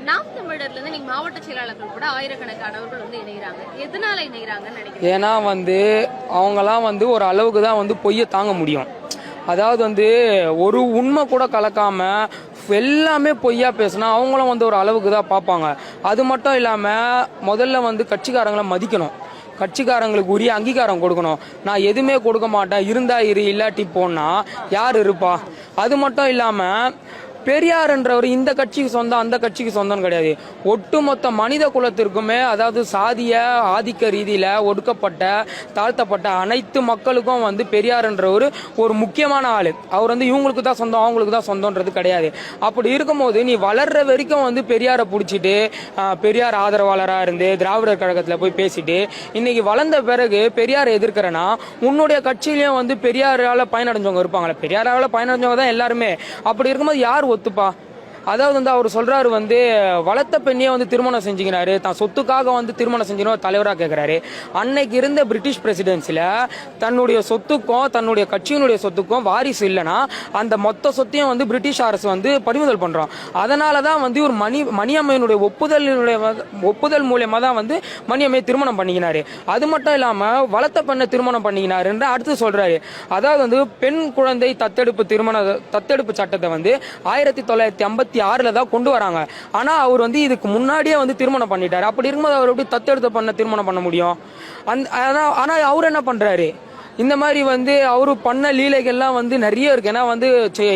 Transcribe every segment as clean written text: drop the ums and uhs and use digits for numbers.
நாம் தமிழர்ல இருந்து நீங்க மாவட்ட செயலாளர்கள் கூட ஆயிரக்கணக்கானவர்கள் வந்து இணைகிறாங்க. எதனால இணைகிறாங்கன்னு நினைக்கிறேன்? ஏன்னா அவங்கலாம் ஒரு அளவுக்கு தான் பொய்யை தாங்க முடியும். அதாவது ஒரு உண்மை கூட கலக்காம எல்லாமே பொய்யா பேசினா அவங்களும் ஒரு அளவுக்கு தான் பார்ப்பாங்க. அது மட்டும் இல்லாமல் முதல்ல கட்சிக்காரங்களை மதிக்கணும். கட்சிக்காரங்களுக்கு உரிய அங்கீகாரம் கொடுக்கணும். நான் எதுவுமே கொடுக்க மாட்டேன், இருந்தா இரு இல்லாட்டி போனா யார் இருப்பா? அது மட்டும் இல்லாமல் பெரியார்ன்றவர் இந்த கட்சிக்கு சொந்தம் அந்த கட்சிக்கு சொந்தம் கிடையாது. ஒட்டுமொத்த மனித குலத்திற்குமே, அதாவது சாதிய ஆதிக்க ரீதியில ஒடுக்கப்பட்ட தாழ்த்தப்பட்ட அனைத்து மக்களுக்கும் பெரியார்ன்றவர் ஒரு முக்கியமான ஆளு. அவர் இவங்களுக்கு தான் சொந்தம் அவங்களுக்கு தான் சொந்தம்ன்றது கிடையாது. அப்படி இருக்கும்போது நீ வளர்ற வரைக்கும் பெரியாரை பிடிச்சிட்டு பெரியார் ஆதரவாளராக இருந்து திராவிடர் கழகத்தில் போய் பேசிட்டு இன்னைக்கு வளர்ந்த பிறகு பெரியாரை எதிர்க்கிறேன்னா உன்னுடைய கட்சியிலையும் பெரியாரால பயனடைஞ்சவங்க இருப்பாங்களே. பெரியாரால பயனடைஞ்சவங்க தான் எல்லாருமே. அப்படி இருக்கும்போது யார் ஒத்துப்பா? அதாவது அவர் சொல்றாரு வளர்த்த பெண்ணையே திருமணம் செஞ்சுக்கிறாரு, தான் சொத்துக்காக திருமணம் செஞ்சுக்கணும் தலைவராக கேட்கிறாரு. அன்னைக்கு இருந்த பிரிட்டிஷ் பிரசிடென்சில தன்னுடைய சொத்துக்கும் தன்னுடைய கட்சியினுடைய சொத்துக்கும் வாரிசு இல்லைன்னா அந்த மொத்த சொத்தையும் பிரிட்டிஷ் அரசு பறிமுதல் பண்றோம். அதனாலதான் ஒரு மணியம்மையினுடைய ஒப்புதல் மூலியமா தான் மணியம்மை திருமணம் பண்ணிக்கினாரு. அது மட்டும் இல்லாம வளர்த்த பெண்ணை திருமணம் பண்ணிக்கினாரு அடுத்து சொல்றாரு. அதாவது பெண் குழந்தை தத்தெடுப்பு சட்டத்தை 1956 தான் கொண்டு வராங்க. ஆனா அவர் இதுக்கு முன்னாடியே திருமணம் பண்ணிட்டாரு. அப்படி இருக்கும்போது அவர் எப்படி தத்தெடுத்த பண்ண திருமணம் பண்ண முடியும்? ஆனா அவர் என்ன பண்றாரு? இந்த மாதிரி அவரு பண்ண லீலைகள்லாம் நிறைய இருக்கு. ஏன்னா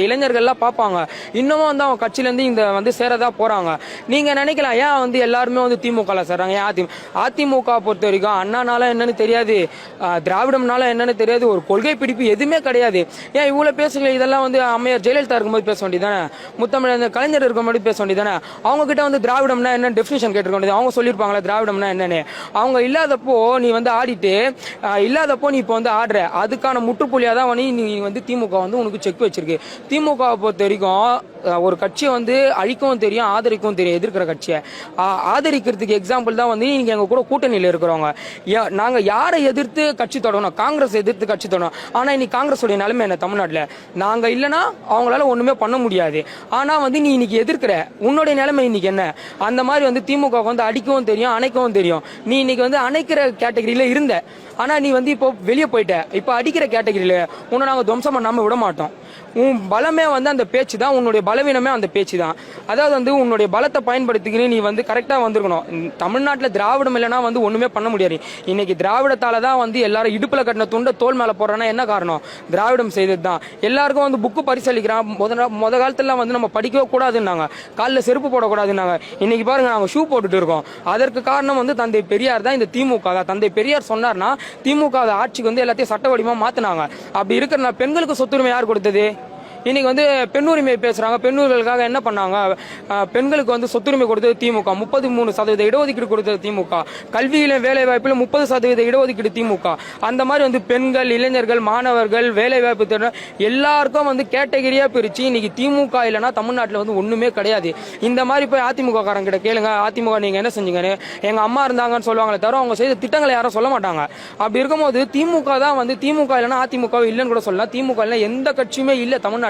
இளைஞர்கள்லாம் பார்ப்பாங்க. இன்னமும் அவங்க கட்சியிலேருந்து இந்த சேரதா போறாங்க. நீங்க நினைக்கலாம் ஏன் எல்லாருமே திமுக சேர்றாங்க? ஏன் அதிமுக பொறுத்த வரைக்கும் அண்ணானால என்னன்னு தெரியாது, திராவிடம்னால என்னன்னு தெரியாது, ஒரு கொள்கை பிடிப்பு எதுவுமே கிடையாது. ஏன் இவ்வளவு பேசுங்க? இதெல்லாம் அம்மையார் ஜெயலலிதா இருக்கும்போது பேச வேண்டியதானே, முத்தமிழ் கலைஞர் இருக்கும்போது பேச வேண்டியதானே. அவங்க கிட்ட திராவிடம்னா என்ன டெஃபினிஷன் கேட்டிருக்க வேண்டியது. அவங்க சொல்லியிருப்பாங்களா திராவிடம்னா என்னன்னு? அவங்க இல்லாதப்போ நீ ஆடிட்டு இல்லாதப்போ நீ இப்போ அதுக்கான முற்றுப்புள்ளியா தான் நீ திமுக உனக்கு செக் வச்சிருக்கு. திமுக பொறுத்த வரைக்கும் ஒரு கட்சியை அழிக்கவும் தெரியும் ஆதரிக்கவும் தெரியும். எதிர்க்கிற கட்சியை ஆதரிக்கிறதுக்கு எக்ஸாம்பிள் தான் நீங்க எங்க கூட கூட்டணியில் இருக்கிறவங்க. நாங்க யாரை எதிர்த்து கட்சி தொடங்கணும்? காங்கிரஸ் எதிர்த்து கட்சி தொடங்கணும். ஆனா இன்னைக்கு காங்கிரஸ் உடைய நிலைமை என்ன? தமிழ்நாட்டில் நாங்க இல்லைன்னா அவங்களால ஒண்ணுமே பண்ண முடியாது. ஆனா நீ இன்னைக்கு எதிர்க்கிற உன்னுடைய நிலைமை இன்னைக்கு என்ன? அந்த மாதிரி திமுக அடிக்கவும் தெரியும் அணைக்கவும் தெரியும். நீ இன்னைக்கு அணைக்கிற கேட்டகரியில இருந்த, ஆனா நீ இப்போ வெளியே போயிட்ட. இப்ப அடிக்கிற கேட்டகரியில உன்னை நாங்க துவம்சம் பண்ணாம விட மாட்டோம். உன் பலமே அந்த பேச்சு தான், உன்னுடைய பலவீனமே அந்த பேச்சு தான். அதாவது உன்னுடைய பலத்தை பயன்படுத்திக்கிட்டு நீ கரெக்டா வந்திருக்கணும். தமிழ்நாட்டில் திராவிடம் இல்லைன்னா ஒண்ணுமே பண்ண முடியாது. இன்னைக்கு திராவிடத்தால தான் எல்லாரும் இடுப்புல கட்டின துண்டை தோல் மேல போடுறேன்னா என்ன காரணம்? திராவிடம் செய்தது தான். எல்லாருக்கும் புக்கு பரிசளிக்கிறான். முத காலத்துல நம்ம படிக்கவே கூடாதுன்னாங்க, காலில் செருப்பு போடக்கூடாதுன்னாங்க. இன்னைக்கு பாருங்க நாங்க ஷூ போட்டுட்டு இருக்கோம். அதற்கு காரணம் தந்தை பெரியார் தான், இந்த திமுக தான். தந்தை பெரியார் சொன்னார்னா திமுக ஆட்சிக்கு எல்லாத்தையும் சட்ட வடிவமா மாத்தினாங்க. அப்படி இருக்கிற பெண்களுக்கு சொத்துரிமை யார் கொடுத்தது? இன்னைக்கு பெண்ணுரிமை பேசுறாங்க. பெண்ணுரிமைகளுக்காக என்ன பண்ணாங்க? பெண்களுக்கு சொத்துரிமை கொடுத்தது திமுக. 33% இடஒதுக்கீடு கொடுத்தது திமுக. கல்வியில வேலை வாய்ப்புல 30% இடஒதுக்கீடு திமுக. அந்த மாதிரி பெண்கள் இளைஞர்கள் மாணவர்கள் வேலை வாய்ப்பு எல்லாருக்கும் கேட்டகரியா பிரிச்சு இன்னைக்கு திமுக இல்லைன்னா தமிழ்நாட்டில் ஒண்ணுமே கிடையாது. இந்த மாதிரி போய் அதிமுக காரங்க கிட்ட கேளுங்க, அதிமுக நீங்க என்ன செஞ்சீங்கன்னு. எங்க அம்மா இருந்தாங்கன்னு சொல்லுவாங்களே தவிர அவங்க செய்த திட்டங்களை யாரும் சொல்ல மாட்டாங்க. அப்படி இருக்கும்போது திமுக தான் திமுக இல்லைன்னா அதிமுக இல்லைன்னு கூட சொல்லலாம். திமுக இல்லைன்னா எந்த கட்சியுமே இல்லை தமிழ்நாட்டில்.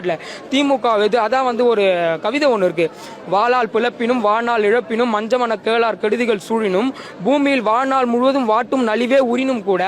திமுக அதான் ஒரு கவிதை ஒன்று இருக்கு. வாளால் பிளப்பினும் வாழ்நாள் இழப்பினும் மஞ்சமன கேளார் கெடுதிகள் சூழினும் பூமியில் வாழ்நாள் முழுவதும் வாட்டும் நலிவே உரினும் கூட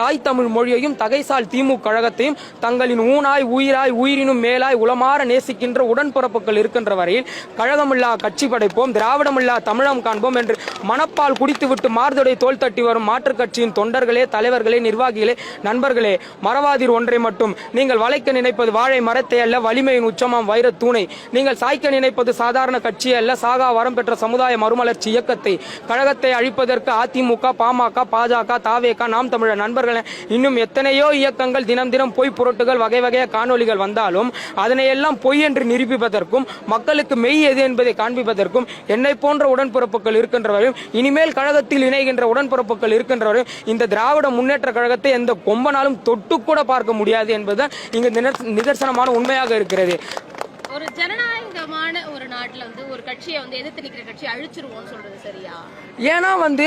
தாய் தமிழ் மொழியையும் தகைசால் திமுக கழகத்தையும் தங்களின் ஊனாய் உயிராய் உயிரினும் மேலாய் உளமாற நேசிக்கின்ற உடன்பிறப்புகள் இருக்கின்ற வரையில் கழகமில்லா கட்சி படைப்போம், திராவிடமில்லா தமிழம் காண்போம் என்று மனப்பால் குடித்துவிட்டு மார்தொடை தோல் தட்டி வரும் மாற்றுக் கட்சியின் தொண்டர்களே, தலைவர்களே, நிர்வாகிகளே, நண்பர்களே, மறவாதீர் ஒன்றை மட்டும். நீங்கள் வளைக்க நினைப்பது வாழை மரத்தை அல்ல, வலிமையின் உச்சமாம் வைர தூணை. நீங்கள் சாய்க்க நினைப்பது சாதாரண கட்சி அல்ல, சாகா வரம் பெற்ற சமுதாய மறுமலர்ச்சி இயக்கத்தை. கழகத்தை அழிப்பதற்கு அதிமுக, பாமக, பாஜக, தாவேக, நாம் தமிழர் நண்பர்கள் இன்னும் எத்தனையோ இயக்கங்கள் தினம் தினம் பொய் புரட்டுகள் வகை வகைய காணொலிகள் வந்தாலும் அதனையெல்லாம் பொய் என்று நிரூபிப்பதற்கும் மக்களுக்கு மெய் எது என்பதை காண்பிப்பதற்கும் என்னை போன்ற உடன்பிறப்புகள் இருக்கின்றவரையும் இனிமேல் கழகத்தில் இணைகின்ற உடன்பிறப்புகள் இருக்கின்றவரையும் இந்த திராவிட முன்னேற்ற கழகத்தை எந்த கொம்பனாலும் தொட்டு கூட பார்க்க முடியாது என்பதுதான் இங்கு நிதர்சனமான உண்மையாக இருக்கிறது. ஒரு ஜனநாயகமான ஒரு நாட்டுல வந்து ஒரு கட்சியை வந்து எதிர்த்து நிக்கிற கட்சியை அழிச்சிருவோம்னு சொல்றது சரியா? ஏன்னா வந்து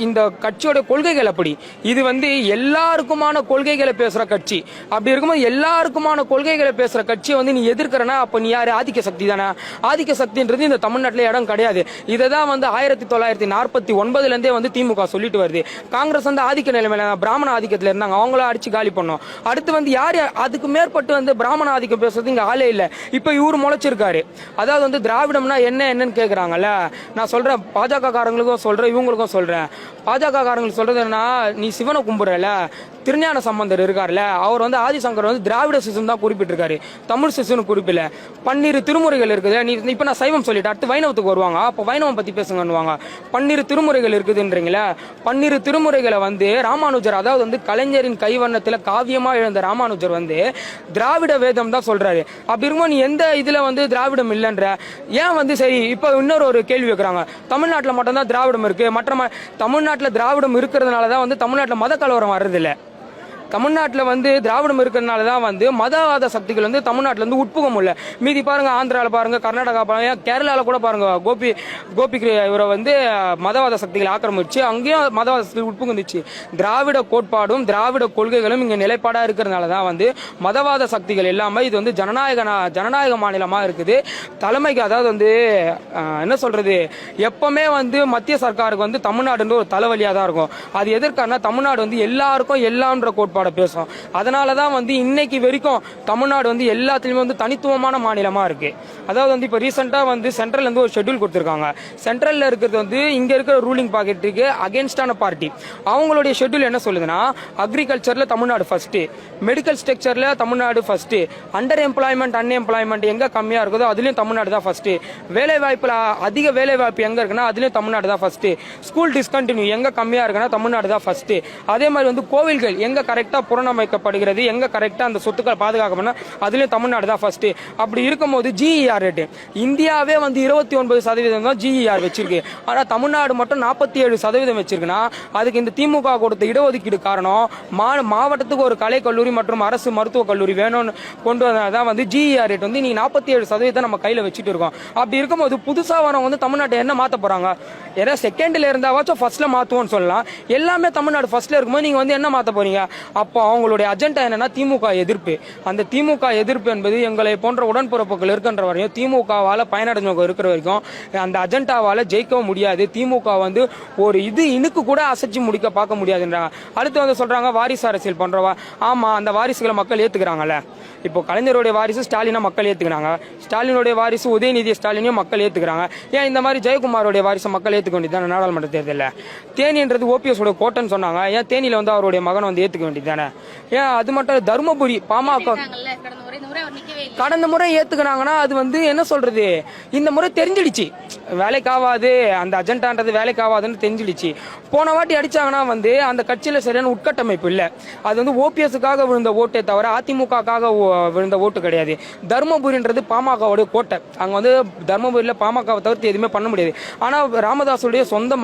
இந்த கட்சியோட கொள்கைகள் அப்படி. இது வந்து எல்லாருக்குமான கொள்கைகளை பேசுற கட்சி. அப்படி இருக்கும்போது எல்லாருக்குமான கொள்கைகளை பேசுற கட்சியை வந்து நீ எதிர்க்கிறனா அப்ப நீ யாரு? ஆதிக்க சக்தி தானே. ஆதிக்க சக்தின்றது இந்த தமிழ்நாட்டில் இடம் கிடையாது. இதை தான் வந்து 1949 வந்து திமுக சொல்லிட்டு வருது. காங்கிரஸ் வந்து ஆதிக்க நிலைமையில பிராமண ஆதிக்கத்தில் இருந்தாங்க, அவங்கள அடிச்சு காலி பண்ணோம். அடுத்து வந்து யார் அதுக்கு மேற்பட்டு வந்து பிராமண ஆதிக்கம் பேசுறது இங்க ஆளே இல்லை. இப்ப இவரு முளைச்சிருக்காரு. அதாவது வந்து திராவிடம்னா என்னன்னு கேக்குறாங்கல்ல. நான் சொல்றேன், பாஜக காரங்களுக்கும் சொல்றேன், இவங்களுக்கும் சொல்றேன். பாஜக காரங்களுக்கு சொல்றது என்ன, நீ சிவனை கும்பிடுறல, திருஞான சம்பந்தர் இருக்காருல்ல, அவர் வந்து ஆதிசங்கர் வந்து திராவிட சிசுன்னு தான் குறிப்பிட்டிருக்காரு, தமிழ் சிசுன்னு குறிப்பிடல. 12 திருமுறைகள் இருக்குது. நீ இப்ப நான் சைவம் சொல்லிட்டு அடுத்து வைணவத்துக்கு வருவாங்க, அப்ப வைணவம் பத்தி பேசுங்கன்னுவாங்க. 12 திருமுறைகள் இருக்குதுன்றீங்களா? 12 திருமுறைகளை வந்து ராமானுஜர், அதாவது வந்து கலைஞரின் கைவண்ணத்துல காவியமா எழுந்த ராமானுஜர் வந்து திராவிட வேதம் தான் சொல்றாரு. அப்படி இருக்கும்போது நீ எந்த இதுல வந்து திராவிடம் இல்லைன்ற ஏன் வந்து சரி. இப்ப இன்னொரு ஒரு கேள்வி வைக்கிறாங்க, தமிழ்நாட்டில் மட்டும்தான் திராவிடம் இருக்கு, மற்ற தமிழ்நாட்டில் திராவிடம் இருக்கிறதுனாலதான் வந்து தமிழ்நாட்டில் மத கலவரம் வர்றதில்லை. தமிழ்நாட்டில் வந்து திராவிடம் இருக்கிறதுனால தான் வந்து மதவாத சக்திகள் வந்து தமிழ்நாட்டில் வந்து உட்புக முடியல. மீதி பாருங்க, ஆந்திராவில் பாருங்க, கர்நாடகா பாருங்க, கேரளாவில் கூட பாருங்க, கோபி இவரை வந்து மதவாத சக்திகள் ஆக்கிரமிச்சு அங்கேயும் மதவாத சக்திகள் உட்புகுந்துச்சு. திராவிட கோட்பாடும் திராவிட கொள்கைகளும் இங்கே நிலைப்பாடாக இருக்கிறதுனால தான் வந்து மதவாத சக்திகள் எல்லாமே இது வந்து ஜனநாயக மாநிலமாக இருக்குது. தலைமைக்கு அதாவது வந்து என்ன சொல்றது, எப்பவுமே வந்து மத்திய சர்க்காருக்கு வந்து தமிழ்நாடுன்ற ஒரு தலைவலியாக தான் இருக்கும். அது எதற்கான, தமிழ்நாடு வந்து எல்லாருக்கும் எல்லாம்ன்ற கோட்பாடு பேசும். அதனாலதான் வந்து இன்னைக்கு வரைக்கும் தமிழ்நாடு வந்து எல்லாத்துலயுமே வந்து தனித்துவமான மாநிலமா இருக்கு. அதாவது வந்து இப்ப ரீசெண்டா வந்து சென்ட்ரல் இருந்து ஒரு ஷெட்யூல் கொடுத்திருக்காங்க. சென்ட்ரல்ல இருக்கிறது வந்து இங்க இருக்கிற ரூலிங் பாக்கெட்டுக்கு அகேன்ஸ்டான பார்ட்டி. அவங்களுடைய ஷெட்யூல் என்ன சொல்லுதுன்னா, அக்ரிகல்ச்சர்ல தமிழ்நாடு ஃபர்ஸ்ட், மெடிக்கல் ஸ்ட்ரக்சர்ல Tamil Nadu first, under employment unemployment எங்க கம்மியா இருக்குதோ அதுலயும் தமிழ்நாடு தான் ஃபர்ஸ்ட், வேலை வாய்ப்புல அதிக வேலை வாய்ப்பு எங்க இருக்குன்னா அதுலயும் தமிழ்நாடு தான் ஃபர்ஸ்ட், ஸ்கூல் டிஸ்கண்டினியூ எங்க கம்மியா இருக்குன்னா தமிழ்நாடு தான் ஃபர்ஸ்ட். அதே மாதிரி வந்து கோவில்கள் எங்க கரெக்டா புறணமைக்கப்படுகிறது, எங்க கரெக்டா அந்த சொத்துக்கள் பாதுகாக்கப்படணும் அதுலயும் தமிழ்நாடு தான் ஃபர்ஸ்ட். அப்படி இருக்கும்போது ஜிஇஆர் ரேட் இந்தியாவே வந்து 29% தான் ஜிஇஆர் வச்சிருக்கு. ஆனா தமிழ்நாடு மட்டும் 47% வச்சிருக்குன்னா அதுக்கு இந்த திமுக கொடுத்த இடஒதுக்கீடு காரணம். மாவட்டத்துக்கு ஒரு கலை கல்லூரி மற்றும் அரசு மருத்துவக் கல்லூரி வேணும்னு கொண்டு வந்ததான் வந்து ஜிஇஆர் ரேட் வந்து நீ 47% நம்ம கையில வச்சுட்டு இருக்கோம். அப்படி இருக்கும்போது புதுசா வரவங்க வந்து தமிழ்நாட்டை என்ன மாத்த போறாங்க? ஏன்னா செகண்ட்ல இருந்தாவாச்சும் ஃபர்ஸ்ட்ல மாத்துவோம்னு சொல்லலாம். எல்லாமே தமிழ்நாடு ஃபர்ஸ்ட்ல இருக்கும்போது நீங்க வந்து என்ன மாத்த போறீங்க? அப்போ அவங்களுடைய அஜெண்டா என்னன்னா திமுக எதிர்ப்பு. அந்த திமுக எதிர்ப்பு என்பது எங்களை போன்ற உடன்பிறப்புகள் இருக்கின்ற வரையும், திமுகவால பயனடைஞ்சவங்க இருக்கிற வரைக்கும் அந்த அஜெண்டாவால ஜெயிக்கவும் முடியாது. திமுக வந்து ஒரு இனுக்கு கூட அசைச்சு முடிக்க பார்க்க முடியாதுன்றாங்க. அடுத்து வந்து சொல்றாங்க வாரிசு அரசியல் பண்றவா. ஆமா, அந்த வாரிசுகளை மக்கள் ஏத்துக்கிறாங்கல்ல. இப்போ கலைஞருடைய வாரிசு ஸ்டாலினை மக்கள் ஏத்துக்கிறாங்க, ஸ்டாலினுடைய வாரிசு உதயநிதி ஸ்டாலினையும் மக்கள் ஏத்துக்கிறாங்க. ஏன் இந்த மாதிரி ஜெயக்குமாரோடைய வாரிசு மக்கள் ஏத்துக்க வேண்டியதானே? நாடாளுமன்ற தேர்தலில் தேனின்றது ஓபிஎஸ் உடைய கோட்டைன்னு சொன்னாங்க. ஏன் தேனியில வந்து அவருடைய மகன் வந்து ஏத்துக்க வேண்டியதானே? ஏன் அது மட்டும் தருமபுரி பாமக கடந்த முறை ஏத்துக்கிறாங்கன்னா அது வந்து என்ன சொல்றது, இந்த முறை தெரிஞ்சிடுச்சு வேலைக்காவாது, அந்த அஜெண்டான்றது வேலைக்காவாதுன்னு தெரிஞ்சிடுச்சு. போன வாட்டி அடிச்சாங்கன்னா வந்து அந்த கட்சியில சரியான உட்கட்டமைப்பு இல்லை. அது வந்து ஓபிஎஸ்க்காக விழுந்த ஓட்டே தவிர அதிமுகக்காக விழுந்த ஓட்டு கிடையாது. தர்மபுரின்றது பாமகவுடைய கோட்டை. அங்க வந்து தர்மபுரியில பாமகவை தவிர்த்து எதுவுமே பண்ண முடியாது. ஆனா ராமதாசுடைய சொந்த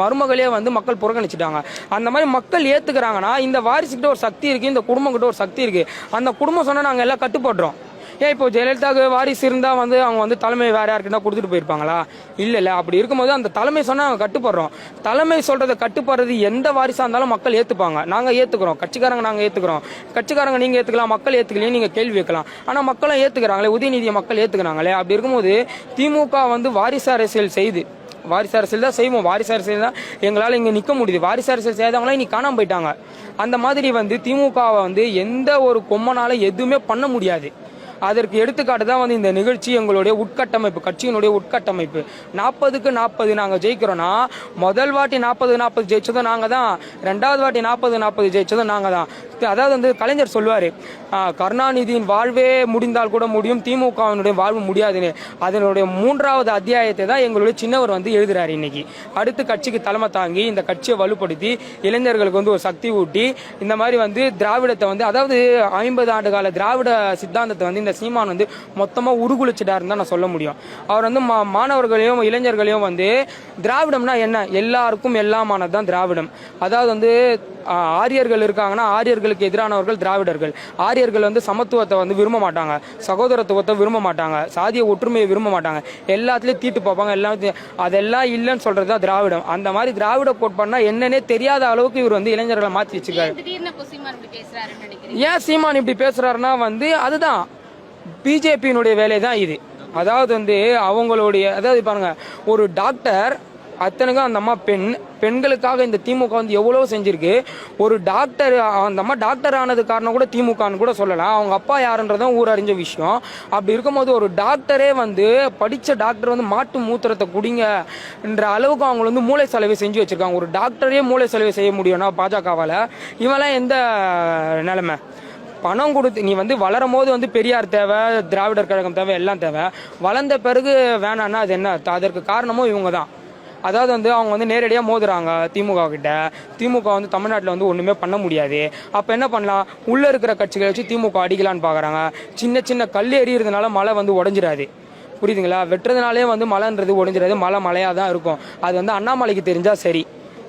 மருமகளே வந்து மக்கள் புறக்கணிச்சுட்டாங்க. அந்த மாதிரி மக்கள் ஏத்துக்கிறாங்கன்னா இந்த வாரிசுகிட்ட ஒரு சக்தி இருக்கு, இந்த குடும்பம் கிட்ட ஒரு சக்தி இருக்கு. அந்த குடும்பம் சொன்னா நாங்க எல்லாம் கட்டுப்படுறோம். ஏன் இப்போ ஜெயலலிதாவுக்கு வாரிசு இருந்தா வந்து அவங்க வந்து தலைமை வேற யாருக்குன்னா கொடுத்துட்டு போயிருப்பாங்களா? இல்ல. அப்படி இருக்கும்போது அந்த தலைமை சொன்னா நாங்க கட்டுப்படுறோம். தலைமை சொல்றதை கட்டுப்படுறது எந்த வாரிசா இருந்தாலும் மக்கள் ஏத்துப்பாங்க. நாங்க ஏத்துக்கிறோம், கட்சிக்காரங்க நாங்க ஏத்துக்கிறோம். கட்சிக்காரங்க நீங்க ஏத்துக்கலாம், மக்கள் ஏத்துக்கலையே நீங்க கேள்வி வைக்கலாம். ஆனா மக்களும் ஏத்துக்கிறாங்களே, உதயநிதியை மக்கள் ஏத்துக்கிறாங்களே. அப்படி இருக்கும்போது திமுக வந்து வாரிசு அரசியல் செய்து, வாரிசு அரசியல் தான் செய்வோம், வாரிசு அரசியல் தான் எங்களால் இங்கே நிற்க முடியுது, வாரிசு அரசியல் செய்தவங்களாம் இன்னைக்கு காணாம போயிட்டாங்க. அந்த மாதிரி வந்து திமுகவை வந்து எந்த ஒரு கொம்மனால எதுவுமே பண்ண முடியாது. அதற்கு எடுத்துக்காட்டு தான் வந்து இந்த நிகழ்ச்சி. எங்களுடைய உட்கட்டமைப்பு, கட்சியினுடைய உட்கட்டமைப்பு 40க்கு 40 நாங்கள் ஜெயிக்கிறோம்னா, முதல் வாட்டி 40-40 ஜெயிச்சதும் நாங்கள் தான், ரெண்டாவது வாட்டி 40-40 ஜெயிச்சதும் நாங்கள் தான். அதாவது வந்து கலைஞர் சொல்லுவார், கருணாநிதியின் வாழ்வே முடிந்தால் கூட முடியும், திமுகவினுடைய வாழ்வு முடியாதுன்னு. அதனுடைய 3வது அத்தியாயத்தை தான் எங்களுடைய சின்னவர் வந்து எழுதுறாரு இன்னைக்கு. அடுத்து கட்சிக்கு தலைமை தாங்கி இந்த கட்சியை வலுப்படுத்தி இளைஞர்களுக்கு வந்து ஒரு சக்தி ஊட்டி இந்த மாதிரி வந்து திராவிடத்தை வந்து, அதாவது 50 ஆண்டு கால திராவிட சித்தாந்தத்தை வந்து இந்த சீமான் வந்து மொத்தமா உருகுலிச்சிட்டாருன்னு தான் நான் சொல்ல முடியும். அவர் வந்து மாணவர்களையும் இளைஞர்களையும் வந்து திராவிடம்னா என்ன, எல்லாருக்கும் எல்லாமானது தான் திராவிடம். அதாவது வந்து ஆரியர்கள் இருக்காங்கன்னா ஆரியர்களுக்கு எதிரானவர்கள் திராவிடர்கள். ஆரியர்கள் வந்து சமத்துவத்தை வந்து விரும்ப மாட்டாங்க, சகோதரத்துவத்தை விரும்ப மாட்டாங்க, சாதிய ஒற்றுமையை விரும்ப மாட்டாங்க, எல்லாத்துலேயும் தீட்டு பார்ப்பாங்க. அதெல்லாம் இல்லைன்னு சொல்றது தான் திராவிடம். அந்த மாதிரி திராவிட கோட்பாடுனா என்னன்னே தெரியாத அளவுக்கு இவர் வந்து இளைஞர்களை மாற்றி வச்சிருக்காரு. ஏன் சீமான் இப்படி பேசுறாருன்னா வந்து அதுதான் பிஜேபியினுடைய வேலை தான் இது. அதாவது வந்து அவங்களுடைய அதாவது பாருங்க, ஒரு டாக்டர் அத்தனைக்கும் அந்த அம்மா பெண்களுக்காக இந்த திமுக வந்து எவ்வளோ செஞ்சிருக்கு. ஒரு டாக்டர், அந்த அம்மா டாக்டர் ஆனது காரணம் கூட திமுகன்னு கூட சொல்லலாம். அவங்க அப்பா யாருன்றதும் ஊர் அறிஞ்ச விஷயம். அப்படி இருக்கும்போது ஒரு டாக்டரே வந்து படித்த டாக்டர் வந்து மாட்டு மூத்திரத்தை குடிங்கன்ற அளவுக்கு அவங்க வந்து மூளை செலவை செஞ்சு வச்சிருக்காங்க. ஒரு டாக்டரே மூளை செலவை செய்ய முடியும்னா பாஜகவால் இவெல்லாம் எந்த நிலைமை? பணம் கொடுத்து நீ வந்து வளரும் போது வந்து பெரியார் தேவை, திராவிடர் கழகம் தேவை, எல்லாம் தேவை. வளர்ந்த பிறகு வேணான்னா அது என்ன? அதற்கு காரணமும் இவங்க தான். அதாவது வந்து அவங்க வந்து நேரடியாக மோதுறாங்க திமுக கிட்ட. திமுக வந்து தமிழ்நாட்டில் வந்து ஒன்றுமே பண்ண முடியாது. அப்போ என்ன பண்ணலாம்? உள்ளே இருக்கிற கட்சிகளை வச்சு திமுக அடிக்கலான்னு பார்க்குறாங்க. சின்ன சின்ன கல் எறிகிறதுனால மழை வந்து உடஞ்சிடாது, புரியுதுங்களா? வெட்டுறதுனாலே வந்து மழைன்றது உடஞ்சிடாது. மழையாக தான் இருக்கும். அது வந்து அண்ணாமலைக்கு தெரிஞ்சால் சரி,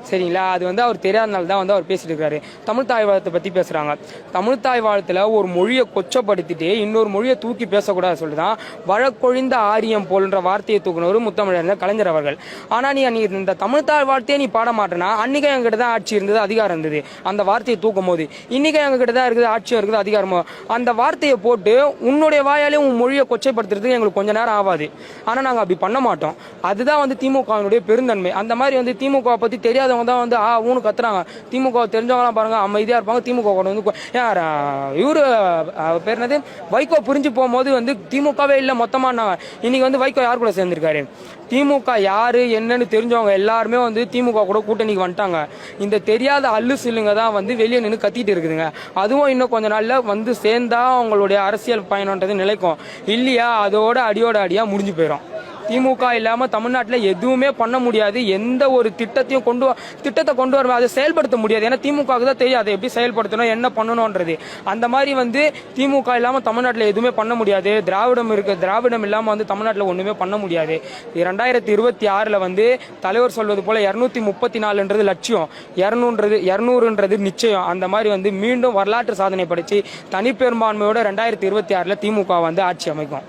சரிங்களா? அது வந்து அவர் தெரியாதனால தான் வந்து அவர் பேசிட்டு இருக்காரு. தமிழ் தாய் வாழ்த்தை பற்றி பேசுகிறாங்க. தமிழ் தாய் வாழ்த்தில் ஒரு மொழியை கொச்சப்படுத்திட்டு இன்னொரு மொழியை தூக்கி பேசக்கூடாது சொல்லிதான் வழக்கொழிந்த ஆரியம் போல்ன்ற வார்த்தையை தூக்குனவர் முத்தமிழர் கலைஞர் அவர்கள். ஆனால் நீ இந்த தமிழ் தாய் வாழ்த்தையே நீ பாட மாட்டேன்னா, அன்றைக்கே எங்ககிட்ட தான் ஆட்சி இருந்தது, அதிகாரம் இருந்தது. அந்த வார்த்தையை தூக்கும் போது இன்றைக்கே எங்ககிட்ட தான் இருக்குது, ஆட்சியும் இருக்குது, அதிகாரமோ. அந்த வார்த்தையை போட்டு உன்னுடைய வாயாலே உன் மொழியை கொச்சைப்படுத்துறதுக்கு எங்களுக்கு கொஞ்ச நேரம் ஆகாது. ஆனால் நாங்கள் அப்படி பண்ண மாட்டோம். அதுதான் வந்து திமுகவினுடைய பெருந்தன்மை. அந்த மாதிரி வந்து திமுக பற்றி தெரியாத தான் வந்து ஊனு கத்துறாங்க. திமுக தெரிஞ்சவங்களாம் பாருங்க அமைதியா இருப்பாங்க. திமுக வந்து இவரு பேர் என்னது, வைகோ புரிஞ்சு போகும்போது வந்து திமுகவே இல்லை மொத்தமானாங்க. இன்னைக்கு வந்து வைகோ யார் கூட சேர்ந்திருக்காரு? திமுக யாரு என்னன்னு தெரிஞ்சவங்க எல்லாருமே வந்து திமுக கூட கூட்டணிக்கு வந்துட்டாங்க. இந்த தெரியாத அல்லு சில்லுங்க தான் வந்து வெளியே நின்று கத்திட்டு இருக்குதுங்க. அதுவும் இன்னும் கொஞ்ச நாள்ல வந்து சேர்ந்தா அவங்களுடைய அரசியல் பயணம்ன்றது நிலைக்கும். இல்லையா அதோட அடியா முடிஞ்சு போயிடும். திமுக இல்லாமல் தமிழ்நாட்டில் எதுவுமே பண்ண முடியாது. எந்த ஒரு திட்டத்தையும் திட்டத்தை கொண்டு வர அதை செயல்படுத்த முடியாது. ஏன்னா திமுகவுக்கு தான் தெரியும் அதை எப்படி செயல்படுத்தணும், என்ன பண்ணணும்ன்றது. அந்த மாதிரி வந்து திமுக இல்லாமல் தமிழ்நாட்டில் எதுவுமே பண்ண முடியாது. திராவிடம் இல்லாமல் வந்து தமிழ்நாட்டில் ஒன்றுமே பண்ண முடியாது. 2026 வந்து தலைவர் சொல்வது போல 234ன்றது லட்சியம், 200ன்றது நிச்சயம். அந்த மாதிரி வந்து மீண்டும் வரலாற்று சாதனை படைச்சு தனிப்பெரும்பான்மையோட 2026 திமுக வந்து ஆட்சி அமைக்கும்.